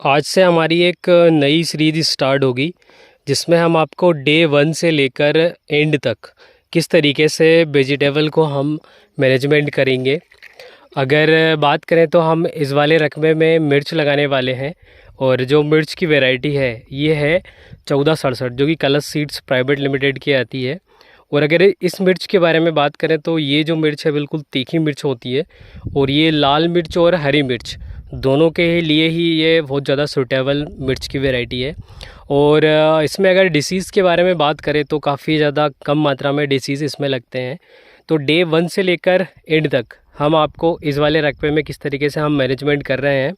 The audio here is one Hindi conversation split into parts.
आज से हमारी एक नई सीरीज स्टार्ट होगी जिसमें हम आपको डे 1 से लेकर एंड तक किस तरीके से वेजिटेबल को हम मैनेजमेंट करेंगे। अगर बात करें तो हम इस वाले रकबे में मिर्च लगाने वाले हैं और जो मिर्च की वैरायटी है ये है 1467 जो कि कलश सीड्स प्राइवेट लिमिटेड की आती है। और अगर इस मिर्च के बारे में बात करें तो ये जो मिर्च है बिल्कुल तीखी मिर्च होती है और ये लाल मिर्च और हरी मिर्च दोनों के लिए ही ये बहुत ज़्यादा सूटेबल मिर्च की वैरायटी है। और इसमें अगर डिसीज़ के बारे में बात करें तो काफ़ी ज़्यादा कम मात्रा में डिसीज़ इसमें लगते हैं। तो डे 1 से लेकर एंड तक हम आपको इस वाले रकबे में किस तरीके से हम मैनेजमेंट कर रहे हैं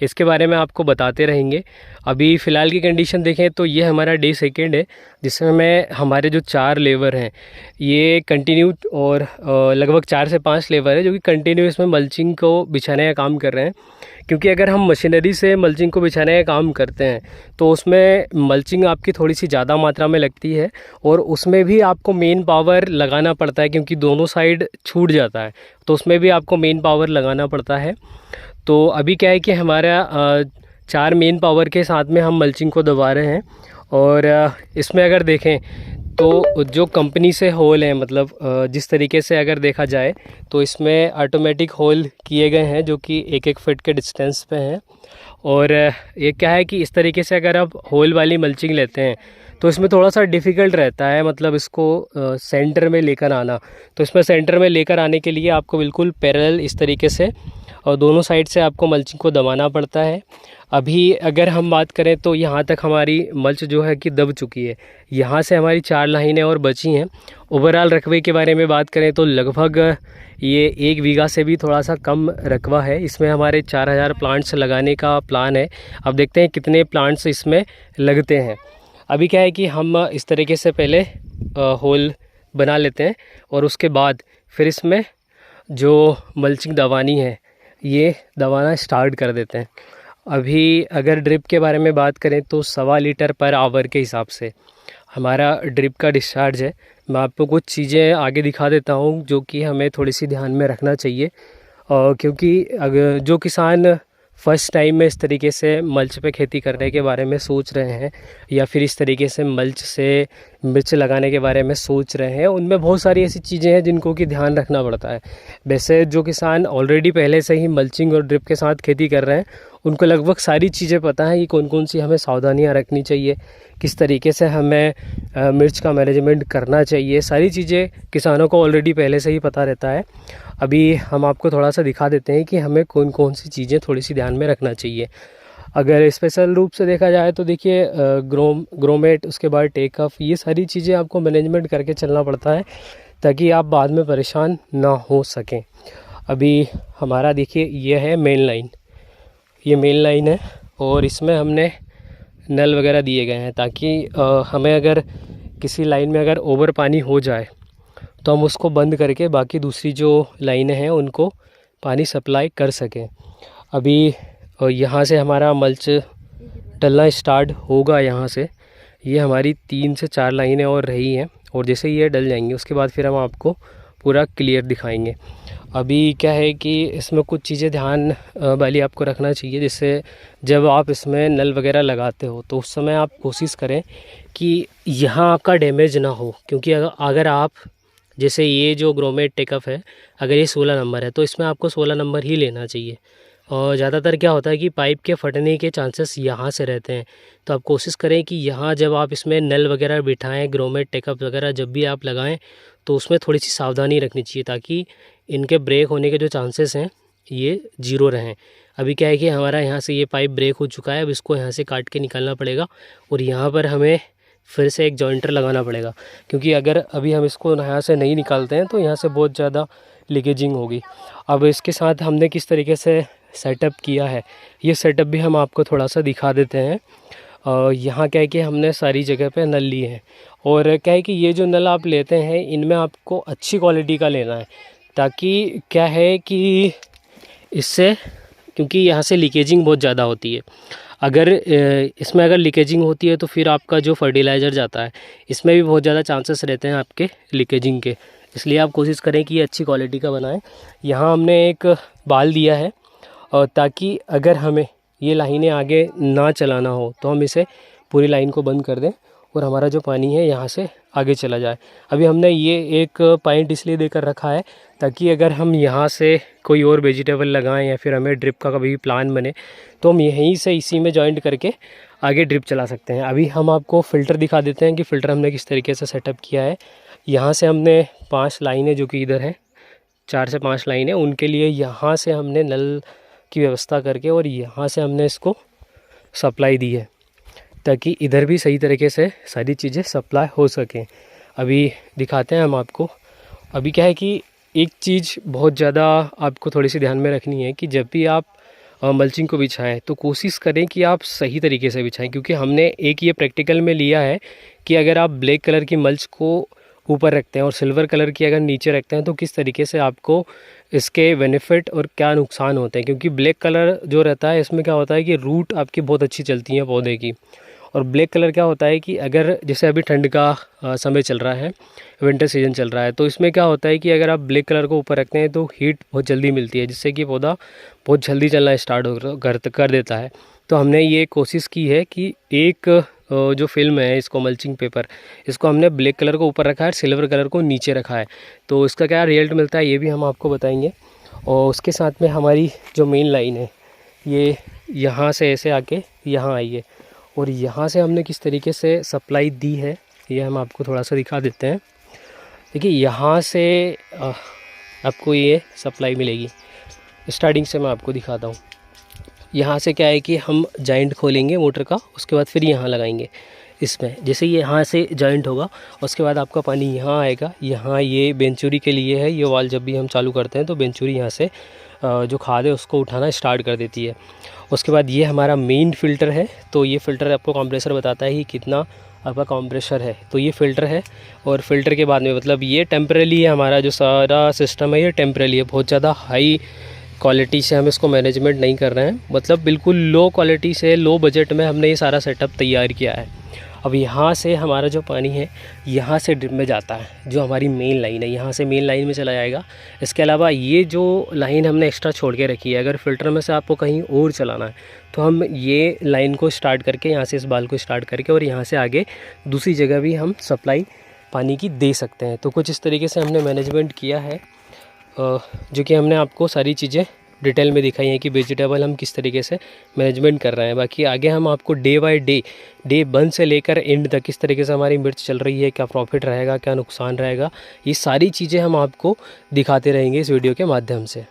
इसके बारे में आपको बताते रहेंगे। अभी फ़िलहाल की कंडीशन देखें तो ये हमारा डे 2 है जिसमें हमारे जो 4 लेबर हैं ये कंटिन्यू और लगभग 4 से 5 लेबर है जो कि कंटिन्यू इसमें मल्चिंग को बिछाने का काम कर रहे हैं। क्योंकि अगर हम मशीनरी से मल्चिंग को बिछाने का काम करते हैं तो उसमें मल्चिंग आपकी थोड़ी सी ज़्यादा मात्रा में लगती है और उसमें भी आपको मेन पावर लगाना पड़ता है क्योंकि दोनों साइड छूट जाता है तो उसमें भी आपको मेन पावर लगाना पड़ता है। तो अभी क्या है कि हमारा 4 मेन पावर के साथ में हम मल्चिंग को दबा रहे हैं। और इसमें अगर देखें तो जो कंपनी से होल हैं मतलब जिस तरीके से अगर देखा जाए तो इसमें ऑटोमेटिक होल किए गए हैं जो कि 1-1 फीट के डिस्टेंस पे हैं। और ये क्या है कि इस तरीके से अगर आप होल वाली मल्चिंग लेते हैं तो इसमें थोड़ा सा डिफ़िकल्ट रहता है मतलब इसको सेंटर में लेकर आना। तो इसमें सेंटर में लेकर आने के लिए आपको बिल्कुल पैरेलल इस तरीके से और दोनों साइड से आपको मल्चिंग को दबाना पड़ता है। अभी अगर हम बात करें तो यहाँ तक हमारी मल्च जो है कि दब चुकी है, यहाँ से हमारी 4 लाइनें और बची हैं। ओवरऑल रकबे के बारे में बात करें तो लगभग ये 1 बीघा से भी थोड़ा सा कम रकबा है। इसमें हमारे 4000 प्लांट्स लगाने का प्लान है। अब देखते हैं कितने प्लांट्स इसमें लगते हैं। अभी क्या है कि हम इस तरीके से पहले होल बना लेते हैं और उसके बाद फिर इसमें जो मल्चिंग दबानी है ये दबाना स्टार्ट कर देते हैं। अभी अगर ड्रिप के बारे में बात करें तो 1.25 लीटर पर आवर के हिसाब से हमारा ड्रिप का डिस्चार्ज है। मैं आपको कुछ चीज़ें आगे दिखा देता हूँ जो कि हमें थोड़ी सी ध्यान में रखना चाहिए क्योंकि अगर जो किसान फ़र्स्ट टाइम में इस तरीके से मल्च पे खेती करने के बारे में सोच रहे हैं या फिर इस तरीके से मल्च से मिर्च लगाने के बारे में सोच रहे हैं उनमें बहुत सारी ऐसी चीज़ें हैं जिनको कि ध्यान रखना पड़ता है। वैसे जो किसान ऑलरेडी पहले से ही मल्चिंग और ड्रिप के साथ खेती कर रहे हैं उनको लगभग सारी चीज़ें पता है कि कौन कौन सी हमें सावधानियां रखनी चाहिए, किस तरीके से हमें मिर्च का मैनेजमेंट करना चाहिए, सारी चीज़ें किसानों को ऑलरेडी पहले से ही पता रहता है। अभी हम आपको थोड़ा सा दिखा देते हैं कि हमें कौन कौन सी चीज़ें थोड़ी सी ध्यान में रखना चाहिए। अगर स्पेशल रूप से देखा जाए तो देखिए ग्रोमेट उसके बाद टेकअप ये सारी चीज़ें आपको मैनेजमेंट करके चलना पड़ता है ताकि आप बाद में परेशान ना हो सकें। अभी हमारा देखिए ये है मेन लाइन, ये मेन लाइन है और इसमें हमने नल वगैरह दिए गए हैं ताकि हमें अगर किसी लाइन में अगर ओवर पानी हो जाए तो हम उसको बंद करके बाकी दूसरी जो लाइनें हैं उनको पानी सप्लाई कर सकें। अभी यहाँ से हमारा मल्च डलना स्टार्ट होगा। यहाँ से ये हमारी 3 से 4 लाइनें और रही हैं और जैसे ये डल जाएंगी उसके बाद फिर हम आपको पूरा क्लियर दिखाएंगे। अभी क्या है कि इसमें कुछ चीज़ें ध्यान वाली आपको रखना चाहिए जिससे जब आप इसमें नल वगैरह लगाते हो तो उस समय आप कोशिश करें कि यहाँ आपका डैमेज ना हो। क्योंकि अगर आप जैसे ये जो ग्रोमेट टेकअप है अगर ये 16 नंबर है तो इसमें आपको 16 नंबर ही लेना चाहिए। और ज़्यादातर क्या होता है कि पाइप के फटने के चांसेस यहाँ से रहते हैं तो आप कोशिश करें कि यहाँ जब आप इसमें नल वगैरह बिठाएं ग्रोमेट टेकअप वगैरह जब भी आप लगाएं तो उसमें थोड़ी सी सावधानी रखनी चाहिए ताकि इनके ब्रेक होने के जो चांसेस हैं ये 0 रहें। अभी क्या है कि हमारा यहाँ से ये पाइप ब्रेक हो चुका है, अब इसको यहाँ से काट के निकालना पड़ेगा और यहाँ पर हमें फिर से एक जॉइंटर लगाना पड़ेगा क्योंकि अगर अभी हम इसको यहाँ से नहीं निकालते हैं तो यहाँ से बहुत ज़्यादा लीकेजिंग होगी। अब इसके साथ हमने किस तरीके से सेटअप किया है ये सेटअप भी हम आपको थोड़ा सा दिखा देते हैं। यहाँ क्या है कि हमने सारी जगह पे नल लिए हैं और क्या है कि ये जो नल आप लेते हैं इनमें आपको अच्छी क्वालिटी का लेना है ताकि क्या है कि इससे क्योंकि यहाँ से लीकेजिंग बहुत ज़्यादा होती है। अगर इसमें अगर लीकेजिंग होती है तो फिर आपका जो फर्टिलाइज़र जाता है इसमें भी बहुत ज़्यादा चांसेस रहते हैं आपके लीकेजिंग के, इसलिए आप कोशिश करें कि ये अच्छी क्वालिटी का बनाएं। यहाँ हमने एक बाल दिया है और ताकि अगर हमें ये लाइनें आगे ना चलाना हो तो हम इसे पूरी लाइन को बंद कर दें और हमारा जो पानी है यहाँ से आगे चला जाए। अभी हमने ये एक पॉइंट इसलिए देकर रखा है ताकि अगर हम यहाँ से कोई और वेजिटेबल लगाएं या फिर हमें ड्रिप का कभी भी प्लान बने तो हम यहीं से इसी में जॉइंट करके आगे ड्रिप चला सकते हैं। अभी हम आपको फ़िल्टर दिखा देते हैं कि फ़िल्टर हमने किस तरीके से सेटअप किया है। यहाँ से हमने 5 लाइनें जो कि इधर है 4 से 5 लाइनें, उनके लिए यहाँ से हमने नल की व्यवस्था करके और यहाँ से हमने इसको सप्लाई दी है ताकि इधर भी सही तरीके से सारी चीज़ें सप्लाई हो सकें। अभी दिखाते हैं हम आपको। अभी क्या है कि एक चीज़ बहुत ज़्यादा आपको थोड़ी सी ध्यान में रखनी है कि जब भी आप मल्चिंग को बिछाएं तो कोशिश करें कि आप सही तरीके से बिछाएं, क्योंकि हमने एक ये प्रैक्टिकल में लिया है कि अगर आप ब्लैक कलर की मल्च को ऊपर रखते हैं और सिल्वर कलर की अगर नीचे रखते हैं तो किस तरीके से आपको इसके बेनिफिट और क्या नुकसान होते हैं। क्योंकि ब्लैक कलर जो रहता है इसमें क्या होता है कि रूट आपकी बहुत अच्छी चलती है पौधे की, और ब्लैक कलर क्या होता है कि अगर जैसे अभी ठंड का समय चल रहा है, विंटर सीजन चल रहा है, तो इसमें क्या होता है कि अगर आप ब्लैक कलर को ऊपर रखते हैं तो हीट बहुत जल्दी मिलती है जिससे कि पौधा बहुत जल्दी चलना स्टार्ट कर देता है। तो हमने ये कोशिश की है कि एक जो फिल्म है इसको मल्चिंग पेपर, इसको हमने ब्लैक कलर को ऊपर रखा है, सिल्वर कलर को नीचे रखा है। तो इसका क्या रिजल्ट मिलता है ये भी हम आपको बताएंगे। और उसके साथ में हमारी जो मेन लाइन है ये यहाँ से ऐसे आके यहाँ आई है और यहाँ से हमने किस तरीके से सप्लाई दी है ये हम आपको थोड़ा सा दिखा देते हैं। देखिए यहाँ से आपको ये सप्लाई मिलेगी। स्टार्टिंग से मैं आपको दिखाता हूँ। यहाँ से क्या है कि हम जॉइंट खोलेंगे मोटर का, उसके बाद फिर यहाँ लगाएंगे इसमें। जैसे ये यहाँ से जॉइंट होगा उसके बाद आपका पानी यहाँ आएगा। यहाँ ये बेंचुरी के लिए है, ये वाल जब भी हम चालू करते हैं तो बेंचुरी यहाँ से जो खाद है उसको उठाना स्टार्ट कर देती है। उसके बाद ये हमारा मेन फ़िल्टर है, तो ये फ़िल्टर आपको कंप्रेसर बताता है कि कितना आपका कंप्रेसर है। तो ये फ़िल्टर है और फ़िल्टर के बाद में मतलब ये टेम्परेरी है, हमारा जो सारा सिस्टम है ये टेम्परेरी है। बहुत ज़्यादा हाई क्वालिटी से हम इसको मैनेजमेंट नहीं कर रहे हैं, मतलब बिल्कुल लो क्वालिटी से लो बजट में हमने ये सारा सेटअप तैयार किया है। अब यहाँ से हमारा जो पानी है यहाँ से ड्रिप में जाता है, जो हमारी मेन लाइन है यहाँ से मेन लाइन में चला जाएगा। इसके अलावा ये जो लाइन हमने एक्स्ट्रा छोड़ के रखी है, अगर फ़िल्टर में से आपको कहीं और चलाना है तो हम ये लाइन को स्टार्ट करके यहाँ से इस बाल को स्टार्ट करके और यहाँ से आगे दूसरी जगह भी हम सप्लाई पानी की दे सकते हैं। तो कुछ इस तरीके से हमने मैनेजमेंट किया है, जो कि हमने आपको सारी चीज़ें डिटेल में दिखाई है कि वेजिटेबल हम किस तरीके से मैनेजमेंट कर रहे हैं। बाकी आगे हम आपको डे बाय डे 1 से लेकर एंड तक किस तरीके से हमारी मिर्च चल रही है, क्या प्रॉफिट रहेगा, क्या नुकसान रहेगा, ये सारी चीज़ें हम आपको दिखाते रहेंगे इस वीडियो के माध्यम से।